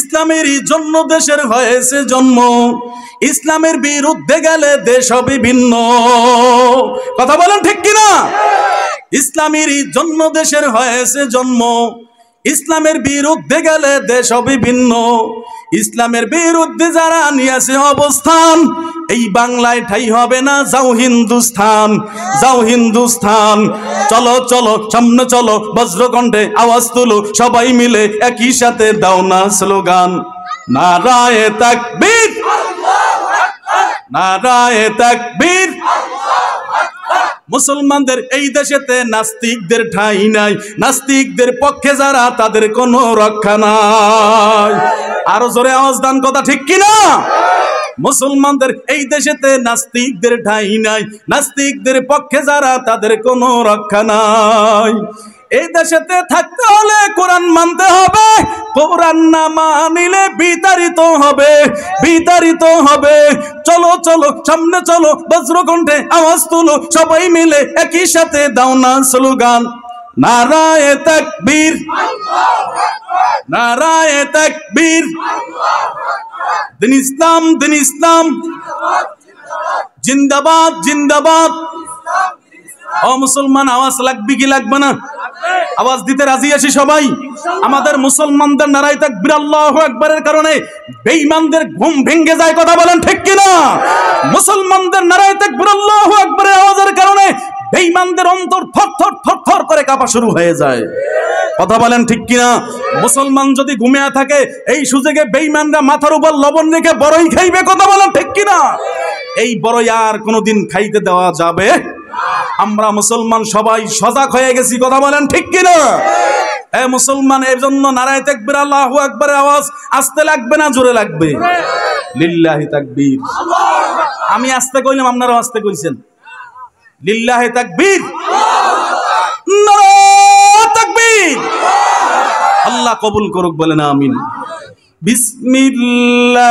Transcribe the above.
ইসলামেরই জন্য দেশের হয়েছে জন্ম, ইসলামের বিরুদ্ধে গেলে দেশ হবে ভিন্ন। কথা বলেন ঠিক কিনা? ইসলামেরই জন্য দেশের হয়েছে জন্ম, ইসলামের বিরুদ্ধে গেলে দেশ হবে ভিন্ন। ইসলামের বিরুদ্ধে যারা নিয়েছে অবস্থান, এই বাংলায় ঠাই হবে না, যাও হিন্দুস্তান, যাও হিন্দুস্তান। চলো চলো সামনে চলো, বজ্রকণ্ঠে আওয়াজ তুলো, সবাই মিলে একই সাথে দাও না স্লোগান, নারায়ে তাকবীর, নারায়ে তাকবীর। মুসলমানদের এই দেশেতে নাস্তিকদের ঠাঁই নাই, নাস্তিকদের পক্ষে যারা তাদের কোনো রক্ষা নাই। আরো জোরে আওয়াজ দান, কথা ঠিক কিনা? মুসলমানদের এই দেশেতে নাস্তিকদের ঠাঁই নাই, নাস্তিকদের পক্ষে যারা তাদের কোনো রক্ষা নাই। এই দেশেতে থাকতে হলে কোরআন মানতে হবে, কোরআন না মানিলে বিতাড়িত হবে, বিতাড়িত হবে। চলো চলো সামনে চলো, বজ্রকণ্ঠে আওয়াজ তুলো, সবাই মিলে একই সাথে দাও না স্লোগান, নারায়ে তাকবীর, নারায়ে তাকবীর। দিন ইসলাম, দিন ইসলাম জিন্দাবাদ, জিন্দাবাদ। ও মুসলমান, আওয়াজ লাগবে কি লাগবে না? আওয়াজ দিতে রাজি আছি সবাই। আমাদের মুসলমানদের নারায়ে তাকবীর আল্লাহু আকবারের কারণে বেঈমানদের ঘুম ভেঙে যায়, কথা বলেন ঠিক কিনা? মুসলমানদের নারায়ে তাকবীর আল্লাহু আকবারের আওয়াজের কারণে বেঈমানদের অন্তর থরথর থরথর করে কাঁপা শুরু হয়ে যায়, কথা বলেন ঠিক কিনা? মুসলমান যদি ঘুমিয়ে থাকে, এই সুযোগে বেঈমানরা মাথার উপর লবণ রেখে বড়ই খাইবে, কথা বলেন ঠিক কিনা? এই বড়ই আর কোনোদিন খাইতে দেওয়া যাবে? আমরা মুসলমান সবাই সজাগ হয়ে গেছি, কথা বলেন ঠিক কিনা? এ মুসলমান, এর জন্য নারায়ে তাকবীর আল্লাহু আকবারের আওয়াজ আসতে লাগবে না জোরে লাগবে? লিল্লাহি তাকবীর। আমি আস্তে কইলাম, আপনারাও আস্তে কইছেন। লিল্লাহি তাকবীর, নারায়ে তাকবীর। আল্লাহ কবুল করুক, বলেন আমিন। বিসমিল্লাহির